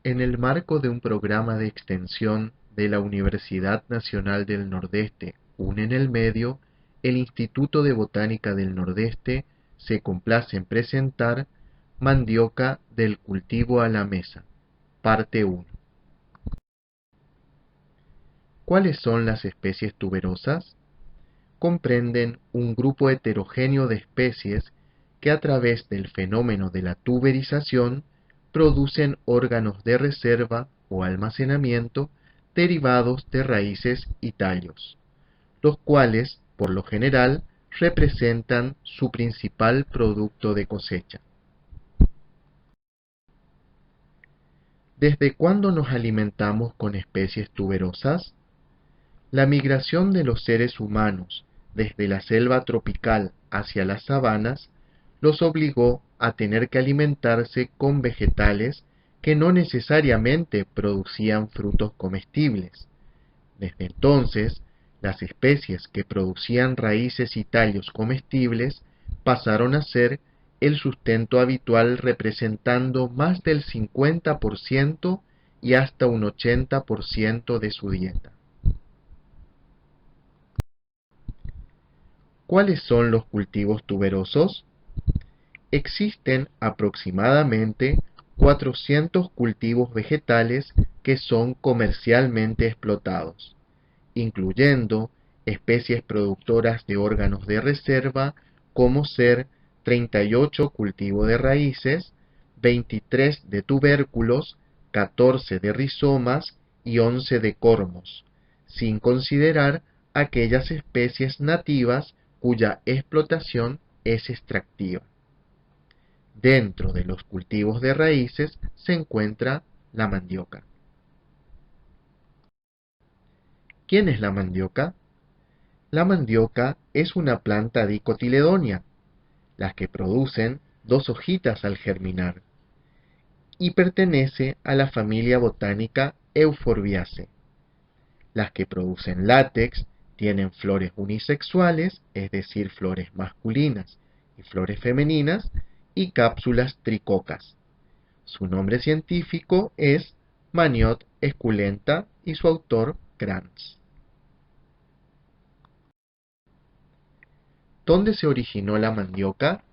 En el marco de un programa de extensión de la Universidad Nacional del Nordeste, UNE en el Medio, el Instituto de Botánica del Nordeste se complace en presentar Mandioca del cultivo a la mesa, parte 1. ¿Cuáles son las especies tuberosas? Comprenden un grupo heterogéneo de especies que a través del fenómeno de la tuberización producen órganos de reserva o almacenamiento derivados de raíces y tallos, los cuales, por lo general, representan su principal producto de cosecha. ¿Desde cuándo nos alimentamos con especies tuberosas? La migración de los seres humanos desde la selva tropical hacia las sabanas los obligó a tener que alimentarse con vegetales que no necesariamente producían frutos comestibles. Desde entonces, las especies que producían raíces y tallos comestibles pasaron a ser el sustento habitual, representando más del 50% y hasta un 80% de su dieta. ¿Cuáles son los cultivos tuberosos? Existen aproximadamente 400 cultivos vegetales que son comercialmente explotados, incluyendo especies productoras de órganos de reserva como ser 38 cultivo de raíces, 23 de tubérculos, 14 de rizomas y 11 de cormos, sin considerar aquellas especies nativas cuya explotación es extractiva. Dentro de los cultivos de raíces se encuentra la mandioca. ¿Quién es la mandioca? La mandioca es una planta dicotiledónea, las que producen dos hojitas al germinar, y pertenece a la familia botánica Euphorbiaceae. Las que producen látex tienen flores unisexuales, es decir, flores masculinas y flores femeninas, y cápsulas tricocas. Su nombre científico es Maniote esculenta y su autor Krantz. ¿Dónde se originó la mandioca?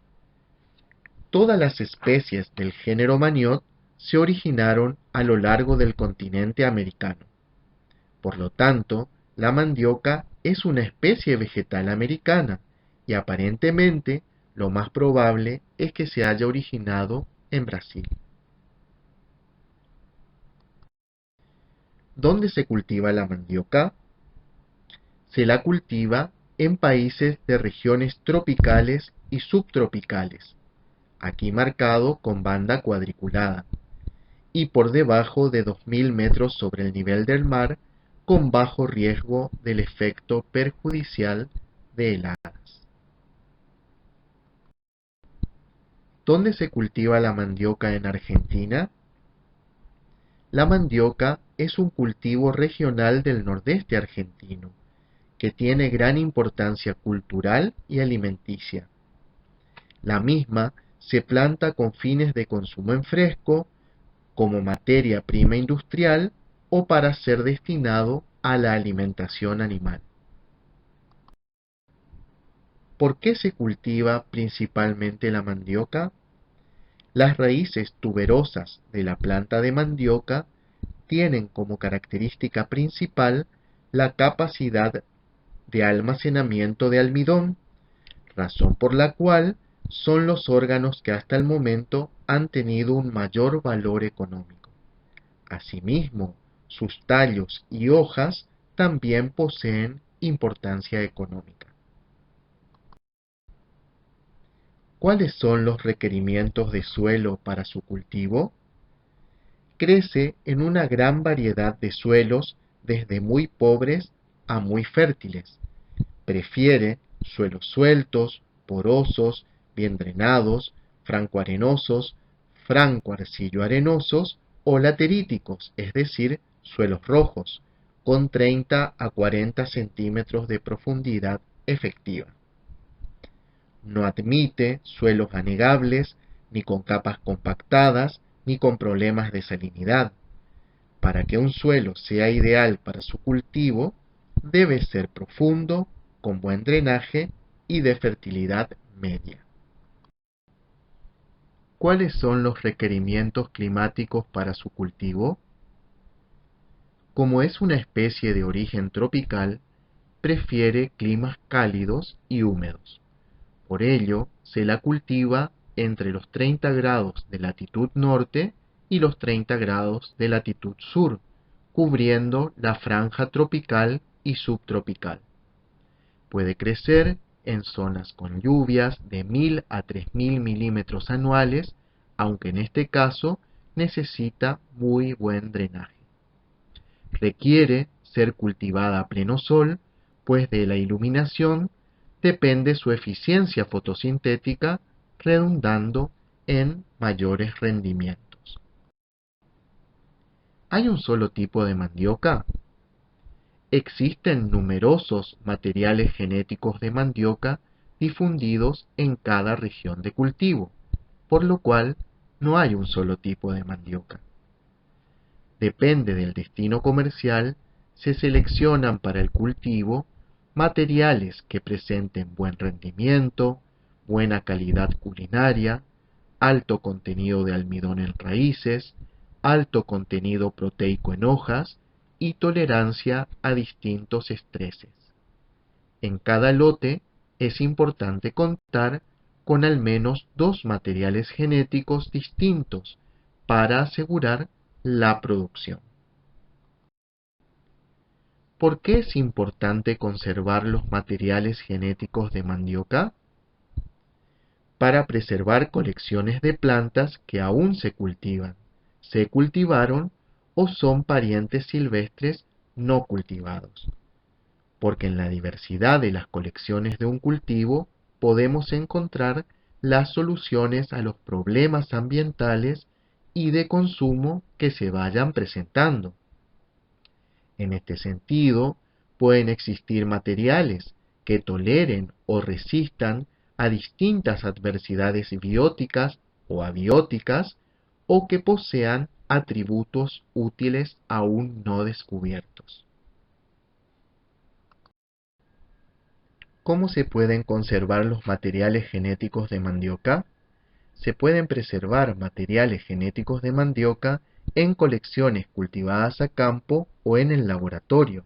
Todas las especies del género Maniote se originaron a lo largo del continente americano. Por lo tanto, la mandioca es una especie vegetal americana y aparentemente lo más probable es que se haya originado en Brasil. ¿Dónde se cultiva la mandioca? Se la cultiva en países de regiones tropicales y subtropicales, aquí marcado con banda cuadriculada, y por debajo de 2000 metros sobre el nivel del mar, con bajo riesgo del efecto perjudicial de heladas. ¿Dónde se cultiva la mandioca en Argentina? La mandioca es un cultivo regional del nordeste argentino, que tiene gran importancia cultural y alimenticia. La misma se planta con fines de consumo en fresco, como materia prima industrial o para ser destinado a la alimentación animal. ¿Por qué se cultiva principalmente la mandioca? Las raíces tuberosas de la planta de mandioca tienen como característica principal la capacidad de almacenamiento de almidón, razón por la cual son los órganos que hasta el momento han tenido un mayor valor económico. Asimismo, sus tallos y hojas también poseen importancia económica. ¿Cuáles son los requerimientos de suelo para su cultivo? Crece en una gran variedad de suelos, desde muy pobres a muy fértiles. Prefiere suelos sueltos, porosos, bien drenados, francoarenosos, franco-arcillo-arenosos o lateríticos, es decir, suelos rojos, con 30 a 40 centímetros de profundidad efectiva. No admite suelos anegables, ni con capas compactadas, ni con problemas de salinidad. para que un suelo sea ideal para su cultivo, debe ser profundo, con buen drenaje y de fertilidad media. ¿Cuáles son los requerimientos climáticos para su cultivo? Como es una especie de origen tropical, prefiere climas cálidos y húmedos. Por ello, se la cultiva entre los 30 grados de latitud norte y los 30 grados de latitud sur, cubriendo la franja tropical y subtropical. Puede crecer en zonas con lluvias de 1000 a 3000 milímetros anuales, aunque en este caso necesita muy buen drenaje. Requiere ser cultivada a pleno sol, pues de la iluminación depende su eficiencia fotosintética, redundando en mayores rendimientos. ¿Hay un solo tipo de mandioca? Existen numerosos materiales genéticos de mandioca difundidos en cada región de cultivo, por lo cual no hay un solo tipo de mandioca. Depende del destino comercial, se seleccionan para el cultivo materiales que presenten buen rendimiento, buena calidad culinaria, alto contenido de almidón en raíces, alto contenido proteico en hojas y tolerancia a distintos estreses. En cada lote es importante contar con al menos 2 materiales genéticos distintos para asegurar la producción. ¿Por qué es importante conservar los materiales genéticos de mandioca? Para preservar colecciones de plantas que aún se cultivan, se cultivaron o son parientes silvestres no cultivados. Porque en la diversidad de las colecciones de un cultivo podemos encontrar las soluciones a los problemas ambientales y de consumo que se vayan presentando. En este sentido, pueden existir materiales que toleren o resistan a distintas adversidades bióticas o abióticas o que posean atributos útiles aún no descubiertos. ¿Cómo se pueden conservar los materiales genéticos de mandioca? Se pueden preservar materiales genéticos de mandioca en colecciones cultivadas a campo o en el laboratorio.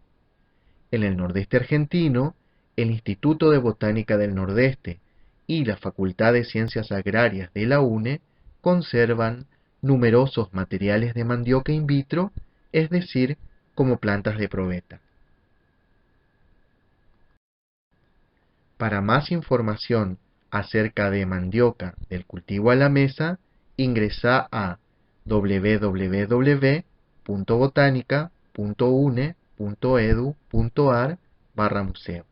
En el nordeste argentino, el Instituto de Botánica del Nordeste y la Facultad de Ciencias Agrarias de la UNE conservan numerosos materiales de mandioca in vitro, es decir, como plantas de probeta. Para más información acerca de mandioca del cultivo a la mesa, ingresa a www.botanica.une.edu.ar/museo.